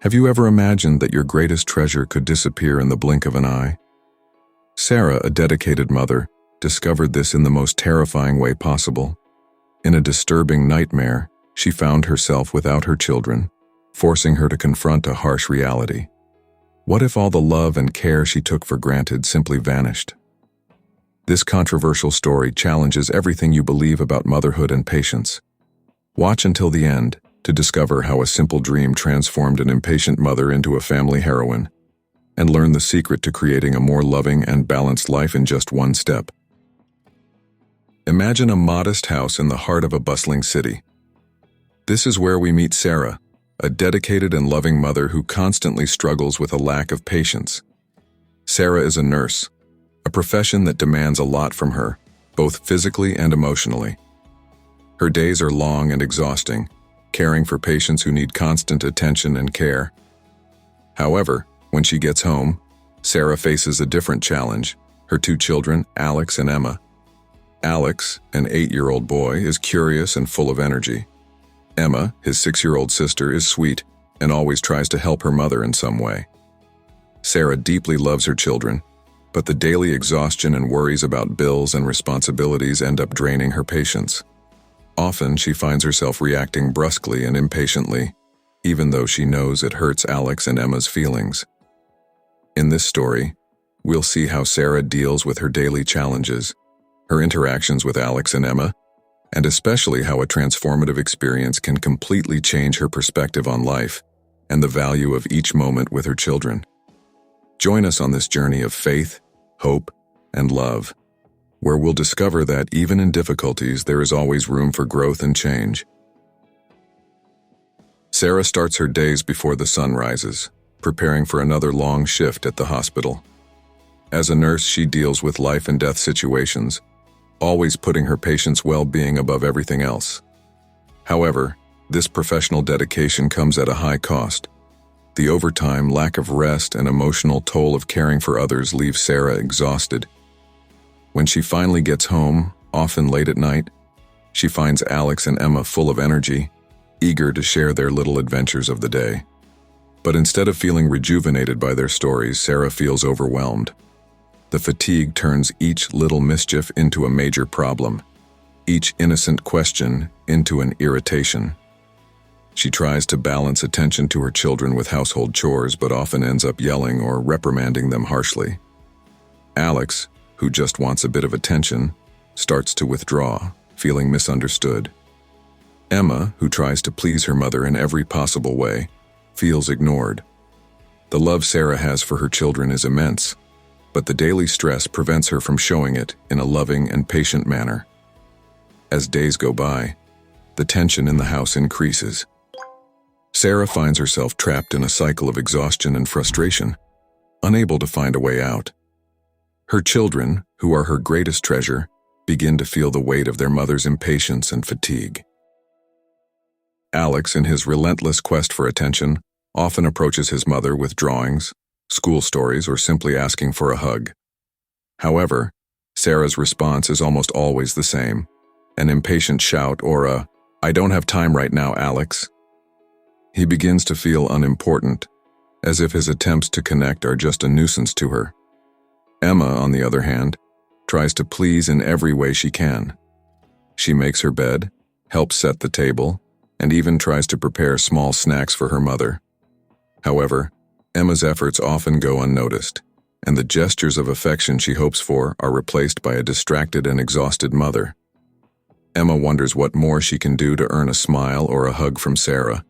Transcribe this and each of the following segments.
Have you ever imagined that your greatest treasure could disappear in the blink of an eye? Sarah, a dedicated mother, discovered this in the most terrifying way possible. In a disturbing nightmare, she found herself without her children, forcing her to confront a harsh reality. What if all the love and care she took for granted simply vanished? This controversial story challenges everything you believe about motherhood and patience. Watch until the end to discover how a simple dream transformed an impatient mother into a family heroine, and learn the secret to creating a more loving and balanced life in just one step. Imagine a modest house in the heart of a bustling city. This is where we meet Sarah, a dedicated and loving mother who constantly struggles with a lack of patience. Sarah is a nurse, a profession that demands a lot from her, both physically and emotionally. Her days are long and exhausting, caring for patients who need constant attention and care. However, when she gets home, Sarah faces a different challenge: her two children, Alex and Emma. Alex, an 8-year-old boy, is curious and full of energy. Emma, his 6-year-old sister, is sweet and always tries to help her mother in some way. Sarah deeply loves her children, but the daily exhaustion and worries about bills and responsibilities end up draining her patience. Often, she finds herself reacting brusquely and impatiently, even though she knows it hurts Alex and Emma's feelings. In this story, we'll see how Sarah deals with her daily challenges, her interactions with Alex and Emma, and especially how a transformative experience can completely change her perspective on life and the value of each moment with her children. Join us on this journey of faith, hope, and love, where we'll discover that even in difficulties, there is always room for growth and change. Sarah starts her days before the sun rises, preparing for another long shift at the hospital. As a nurse, she deals with life and death situations, always putting her patients' well-being above everything else. However, this professional dedication comes at a high cost. The overtime, lack of rest, and emotional toll of caring for others leaves Sarah exhausted. When she finally gets home, often late at night, she finds Alex and Emma full of energy, eager to share their little adventures of the day. But instead of feeling rejuvenated by their stories, Sarah feels overwhelmed. The fatigue turns each little mischief into a major problem, each innocent question into an irritation. She tries to balance attention to her children with household chores, but often ends up yelling or reprimanding them harshly. Alex, who just wants a bit of attention, starts to withdraw, feeling misunderstood. Emma, who tries to please her mother in every possible way, feels ignored. The love Sarah has for her children is immense, but the daily stress prevents her from showing it in a loving and patient manner. As days go by, the tension in the house increases. Sarah finds herself trapped in a cycle of exhaustion and frustration, unable to find a way out. Her children, who are her greatest treasure, begin to feel the weight of their mother's impatience and fatigue. Alex, in his relentless quest for attention, often approaches his mother with drawings, school stories, or simply asking for a hug. However, Sarah's response is almost always the same: an impatient shout or a "I don't have time right now, Alex." He begins to feel unimportant, as if his attempts to connect are just a nuisance to her. Emma, on the other hand, tries to please in every way she can. She makes her bed, helps set the table, and even tries to prepare small snacks for her mother. However, Emma's efforts often go unnoticed, and the gestures of affection she hopes for are replaced by a distracted and exhausted mother. Emma wonders what more she can do to earn a smile or a hug from Sarah.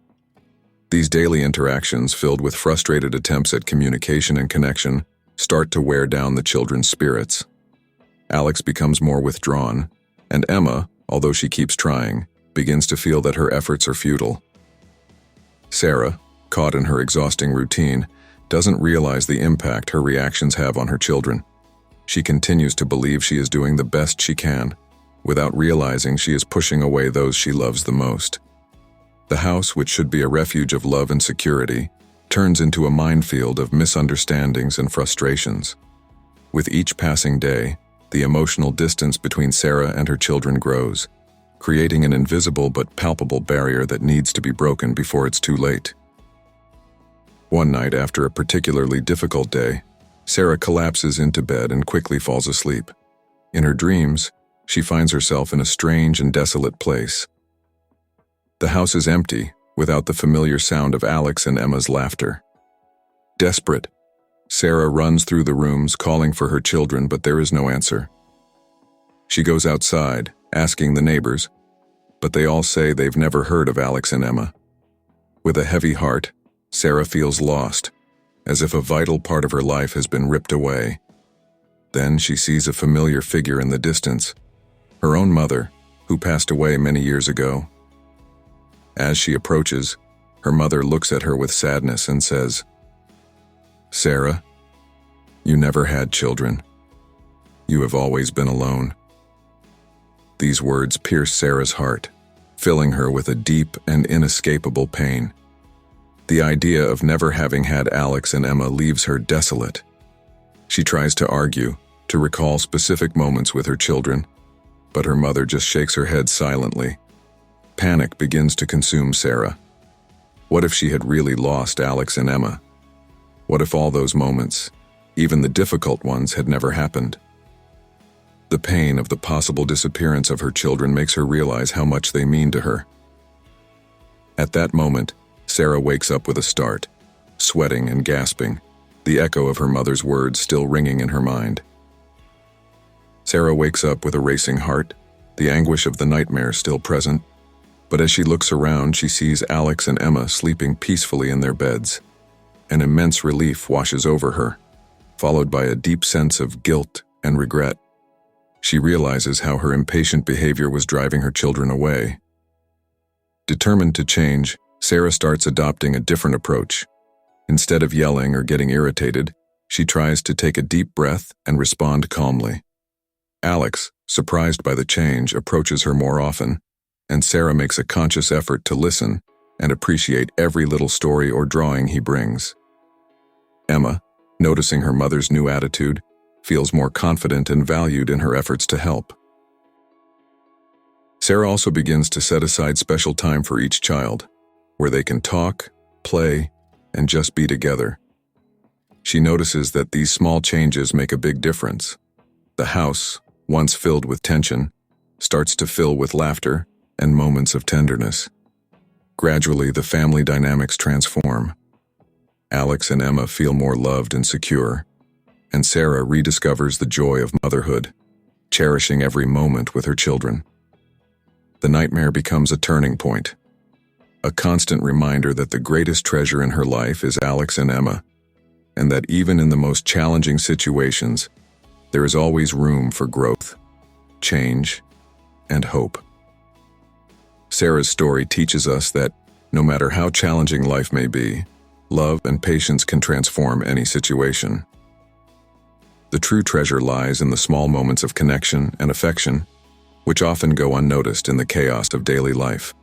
These daily interactions, filled with frustrated attempts at communication and connection, start to wear down the children's spirits. Alex becomes more withdrawn, and Emma, although she keeps trying, begins to feel that her efforts are futile. Sarah, caught in her exhausting routine, doesn't realize the impact her reactions have on her children. She continues to believe she is doing the best she can, without realizing she is pushing away those she loves the most. The house, which should be a refuge of love and security, turns into a minefield of misunderstandings and frustrations. With each passing day, the emotional distance between Sarah and her children grows, creating an invisible but palpable barrier that needs to be broken before it's too late. One night, after a particularly difficult day, Sarah collapses into bed and quickly falls asleep. In her dreams, she finds herself in a strange and desolate place. The house is empty, without the familiar sound of Alex and Emma's laughter. Desperate, Sarah runs through the rooms calling for her children, but there is no answer. She goes outside, asking the neighbors, but they all say they've never heard of Alex and Emma. With a heavy heart, Sarah feels lost, as if a vital part of her life has been ripped away. Then she sees a familiar figure in the distance, her own mother, who passed away many years ago. As she approaches, her mother looks at her with sadness and says, "Sarah, you never had children. You have always been alone." These words pierce Sarah's heart, filling her with a deep and inescapable pain. The idea of never having had Alex and Emma leaves her desolate. She tries to argue, to recall specific moments with her children, but her mother just shakes her head silently. Panic begins to consume Sarah. What if she had really lost Alex and Emma? What if all those moments, even the difficult ones, had never happened? The pain of the possible disappearance of her children makes her realize how much they mean to her. At that moment, Sarah wakes up with a start, sweating and gasping, the echo of her mother's words still ringing in her mind. Sarah wakes up with a racing heart, the anguish of the nightmare still present, but as she looks around, she sees Alex and Emma sleeping peacefully in their beds. An immense relief washes over her, followed by a deep sense of guilt and regret. She realizes how her impatient behavior was driving her children away. Determined to change, Sarah starts adopting a different approach. Instead of yelling or getting irritated, she tries to take a deep breath and respond calmly. Alex, surprised by the change, approaches her more often, and Sarah makes a conscious effort to listen and appreciate every little story or drawing he brings. Emma, noticing her mother's new attitude, feels more confident and valued in her efforts to help. Sarah also begins to set aside special time for each child, where they can talk, play, and just be together. She notices that these small changes make a big difference. The house, once filled with tension, starts to fill with laughter and moments of tenderness. Gradually, the family dynamics transform. Alex and Emma feel more loved and secure, and Sarah rediscovers the joy of motherhood, cherishing every moment with her children. The nightmare becomes a turning point, a constant reminder that the greatest treasure in her life is Alex and Emma, and that even in the most challenging situations, there is always room for growth, change, and hope. Sarah's story teaches us that, no matter how challenging life may be, love and patience can transform any situation. The true treasure lies in the small moments of connection and affection, which often go unnoticed in the chaos of daily life.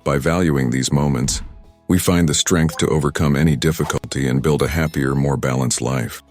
By valuing these moments, we find the strength to overcome any difficulty and build a happier, more balanced life.